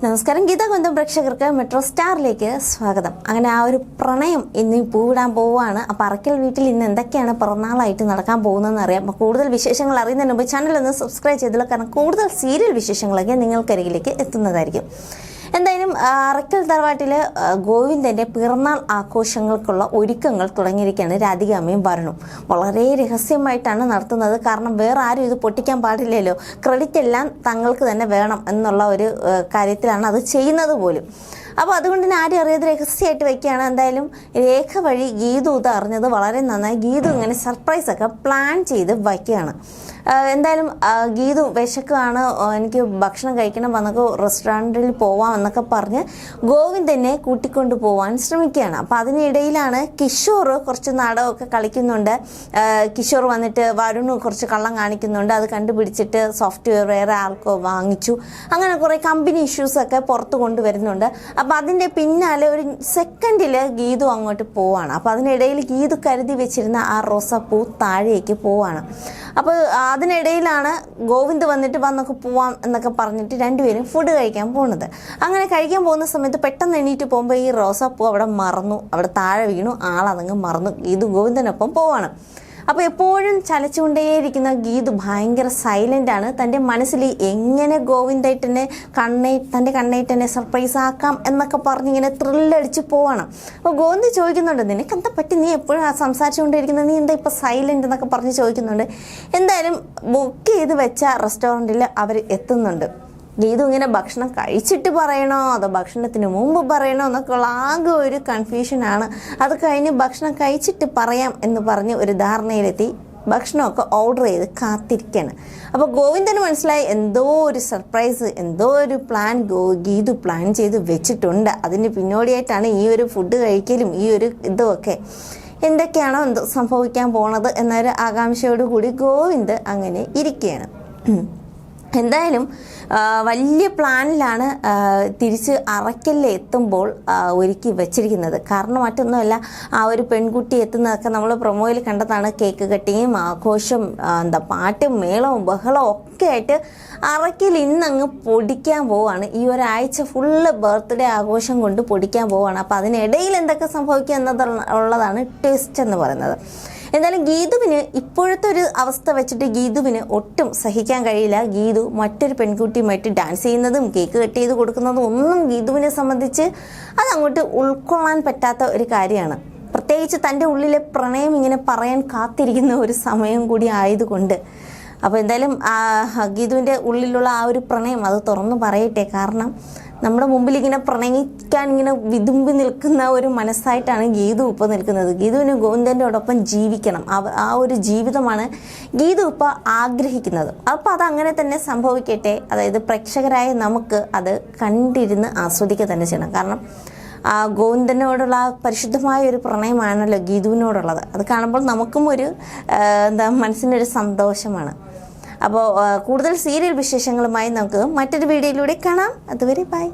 നമസ്കാരം, ഗീതാകുന്തം പ്രേക്ഷകർക്ക് മെട്രോ സ്റ്റാറിലേക്ക് സ്വാഗതം. അങ്ങനെ ആ ഒരു പ്രണയം ഇന്ന് പൂവിടാൻ പോവുകയാണ്. അപ്പോൾ അറക്കൽ വീട്ടിൽ ഇന്ന് എന്തൊക്കെയാണ് പിറന്നാളായിട്ട് നടക്കാൻ പോകുന്നതെന്ന് അറിയാം. അപ്പോൾ കൂടുതൽ വിശേഷങ്ങൾ അറിയുന്നതിന് മുമ്പ് ചാനൽ ഒന്ന് സബ്സ്ക്രൈബ് ചെയ്തല്ലോ, കാരണം കൂടുതൽ സീരിയൽ വിശേഷങ്ങളൊക്കെ നിങ്ങൾക്കരികിലേക്ക് എത്തുന്നതായിരിക്കും. എന്തായാലും അറക്കൽ തറവാട്ടില് ഗോവിന്ദന്റെ പിറന്നാൾ ആഘോഷങ്ങൾക്കുള്ള ഒരുക്കങ്ങൾ തുടങ്ങിയിരിക്കുകയാണ്. രാധികാമ്മയും വരണും വളരെ രഹസ്യമായിട്ടാണ് നടത്തുന്നത്. കാരണം വേറെ ആരും ഇത് പൊട്ടിക്കാൻ പാടില്ലല്ലോ, ക്രെഡിറ്റ് എല്ലാം തങ്ങൾക്ക് തന്നെ വേണം എന്നുള്ള ഒരു കാര്യത്തിലാണ് അത് ചെയ്യുന്നത് പോലും. അപ്പോൾ അതുകൊണ്ട് തന്നെ ആരും അറിയാതെ രഹസ്യമായിട്ട് വയ്ക്കുകയാണ്. എന്തായാലും രേഖ വഴി ഗീതു ഇത് അറിഞ്ഞത് വളരെ നന്നായി. ഗീതു ഇങ്ങനെ സർപ്രൈസൊക്കെ പ്ലാൻ ചെയ്ത് വയ്ക്കുകയാണ്. എന്തായാലും ഗീതു വിശക്കാണ്, എനിക്ക് ഭക്ഷണം കഴിക്കണം, വന്നൊക്കെ റെസ്റ്റോറൻറ്റിൽ പോവാം എന്നൊക്കെ പറഞ്ഞ് ഗോവിന്ദനെ കൂട്ടിക്കൊണ്ട് പോകാൻ ശ്രമിക്കുകയാണ്. അപ്പോൾ അതിനിടയിലാണ് കിഷോർ കുറച്ച് നാടകമൊക്കെ കളിക്കുന്നുണ്ട്. കിഷോർ വന്നിട്ട് വരുണ് കുറച്ച് കള്ളം കാണിക്കുന്നുണ്ട്. അത് കണ്ടുപിടിച്ചിട്ട് സോഫ്റ്റ്വെയർ വേറെ ആൾക്കോ വാങ്ങിച്ചു. അങ്ങനെ കുറേ കമ്പനി ഇഷ്യൂസൊക്കെ പുറത്ത് കൊണ്ടുവരുന്നുണ്ട്. അപ്പോൾ അതിൻ്റെ പിന്നാലെ ഒരു സെക്കൻഡിൽ ഗീതു അങ്ങോട്ട് പോവാണ്. അപ്പോൾ അതിനിടയിൽ ഗീതു കരുതി വെച്ചിരുന്ന ആ റോസാപ്പൂ താഴേക്ക് പോവാണ്. അപ്പോൾ അതിനിടയിലാണ് ഗോവിന്ദ് വന്നിട്ട് വന്നൊക്കെ പോവാം എന്നൊക്കെ പറഞ്ഞിട്ട് രണ്ടുപേരും ഫുഡ് കഴിക്കാൻ പോകുന്നത്. അങ്ങനെ കഴിക്കാൻ പോകുന്ന സമയത്ത് പെട്ടെന്ന് എണീറ്റ് പോകുമ്പോൾ ഈ റോസാപ്പൂ അവിടെ മറന്നു, അവിടെ താഴെ വീണു, ആളതങ്ങ് മറന്നു. ഗീതു ഗോവിന്ദനൊപ്പം പോവാണ്. അപ്പോൾ എപ്പോഴും ചലച്ചുകൊണ്ടേയിരിക്കുന്ന ഗീതു ഭയങ്കര സൈലൻ്റ് ആണ്. തൻ്റെ മനസ്സിൽ എങ്ങനെ ഗോവിന്ദേട്ടനെ തൻ്റെ കണ്ണേട്ടനെ സർപ്രൈസ് ആക്കാം എന്നൊക്കെ പറഞ്ഞ് ഇങ്ങനെ ത്രില്ലടിച്ച് പോവാണ്. അപ്പോൾ ഗോവിന്ദ് ചോദിക്കുന്നുണ്ട്, നിനക്ക് എന്താ പറ്റി, നീ എപ്പോഴും സംസാരിച്ചുകൊണ്ടിരിക്കുന്നത്, നീ എന്താ ഇപ്പോൾ സൈലൻ്റ് എന്നൊക്കെ പറഞ്ഞ് ചോദിക്കുന്നുണ്ട്. എന്തായാലും ബുക്ക് ചെയ്ത് വെച്ച റെസ്റ്റോറൻറ്റിൽ അവർ എത്തുന്നുണ്ട്. ഗീതു ഇങ്ങനെ ഭക്ഷണം കഴിച്ചിട്ട് പറയണോ അതോ ഭക്ഷണത്തിന് മുമ്പ് പറയണോ എന്നൊക്കെയുള്ള ആകെ ഒരു കൺഫ്യൂഷനാണ്. അത് കഴിഞ്ഞ് ഭക്ഷണം കഴിച്ചിട്ട് പറയാം എന്ന് പറഞ്ഞ് ഒരു ധാരണയിലെത്തി ഭക്ഷണമൊക്കെ ഓർഡർ ചെയ്ത് കാത്തിരിക്കുകയാണ്. അപ്പോൾ ഗോവിന്ദന് മനസ്സിലായി എന്തോ ഒരു സർപ്രൈസ്, എന്തോ ഒരു പ്ലാൻ ഗീതു പ്ലാൻ ചെയ്ത് വെച്ചിട്ടുണ്ട്. അതിന് പിന്നോടിയായിട്ടാണ് ഈ ഒരു ഫുഡ് കഴിക്കലും ഈ ഒരു ഇതുമൊക്കെ. എന്തൊക്കെയാണോ എന്തോ സംഭവിക്കാൻ പോണത് എന്നൊരു ആകാംക്ഷയോടുകൂടി ഗോവിന്ദ് അങ്ങനെ ഇരിക്കുകയാണ്. എന്തായാലും വലിയ പ്ലാനിലാണ് തിരിച്ച് അറക്കലിൽ എത്തുമ്പോൾ ഒരുക്കി വച്ചിരിക്കുന്നത്. കാരണം മറ്റൊന്നുമല്ല, ആ ഒരു പെൺകുട്ടി എത്തുന്നതൊക്കെ നമ്മൾ പ്രൊമോയിൽ കണ്ടതാണ്. കേക്ക് കട്ടിങ്ങും ആഘോഷം, പാട്ടും മേളവും ബഹളവും ഒക്കെ ആയിട്ട് അറക്കൽ ഇന്നങ്ങ് പൊടിക്കാൻ പോവാണ്. ഈ ഒരാഴ്ച ഫുള്ള് ബർത്ത്ഡേ ആഘോഷം കൊണ്ട് പൊടിക്കാൻ പോവാണ്. അപ്പോൾ അതിനിടയിൽ എന്തൊക്കെ സംഭവിക്കുക എന്നതുള്ളതാണ് ട്വിസ്റ്റ് എന്ന് പറയുന്നത്. എന്തായാലും ഗീതുവിന് ഇപ്പോഴത്തെ ഒരു അവസ്ഥ വെച്ചിട്ട് ഗീതുവിന് ഒട്ടും സഹിക്കാൻ കഴിയില്ല. ഗീതു മറ്റൊരു പെൺകുട്ടിയുമായിട്ട് ഡാൻസ് ചെയ്യുന്നതും കേക്ക് കട്ട് ചെയ്ത് കൊടുക്കുന്നതും ഒന്നും ഗീതുവിനെ സംബന്ധിച്ച് അതങ്ങോട്ട് ഉൾക്കൊള്ളാൻ പറ്റാത്ത ഒരു കാര്യമാണ്. പ്രത്യേകിച്ച് തൻ്റെ ഉള്ളിലെ പ്രണയം ഇങ്ങനെ പറയാൻ കാത്തിരിക്കുന്ന ഒരു സമയം കൂടി ആയതുകൊണ്ട്. അപ്പോൾ എന്തായാലും ഗീതുവിൻ്റെ ഉള്ളിലുള്ള ആ ഒരു പ്രണയം അത് തുറന്നു പറയട്ടെ. കാരണം നമ്മുടെ മുമ്പിൽ ഇങ്ങനെ പ്രണയിക്കാൻ ഇങ്ങനെ വിതുമ്പി നിൽക്കുന്ന ഒരു മനസ്സായിട്ടാണ് ഗീതു ഇപ്പോൾ നിൽക്കുന്നത്. ഗീതുവിന് ഗോവിന്ദൻ്റെയോടൊപ്പം ജീവിക്കണം, ആ ഒരു ജീവിതമാണ് ഗീതു ഇപ്പോൾ ആഗ്രഹിക്കുന്നത്. അപ്പോൾ അതങ്ങനെ തന്നെ സംഭവിക്കട്ടെ. അതായത് പ്രേക്ഷകരായ നമുക്ക് അത് കണ്ടിരുന്ന് ആസ്വദിക്കുക തന്നെ ചെയ്യണം. കാരണം ഗോവിന്ദനോടുള്ള പരിശുദ്ധമായ ഒരു പ്രണയമാണല്ലോ ഗീതുവിനോടുള്ളത്. അത് കാണുമ്പോൾ നമുക്കും ഒരു മനസ്സിനൊരു സന്തോഷമാണ്. അപ്പോൾ കൂടുതൽ സീരിയൽ വിശേഷങ്ങളുമായി നമുക്ക് മറ്റൊരു വീഡിയോയിലൂടെ കാണാം. അതുവരെ ബൈ.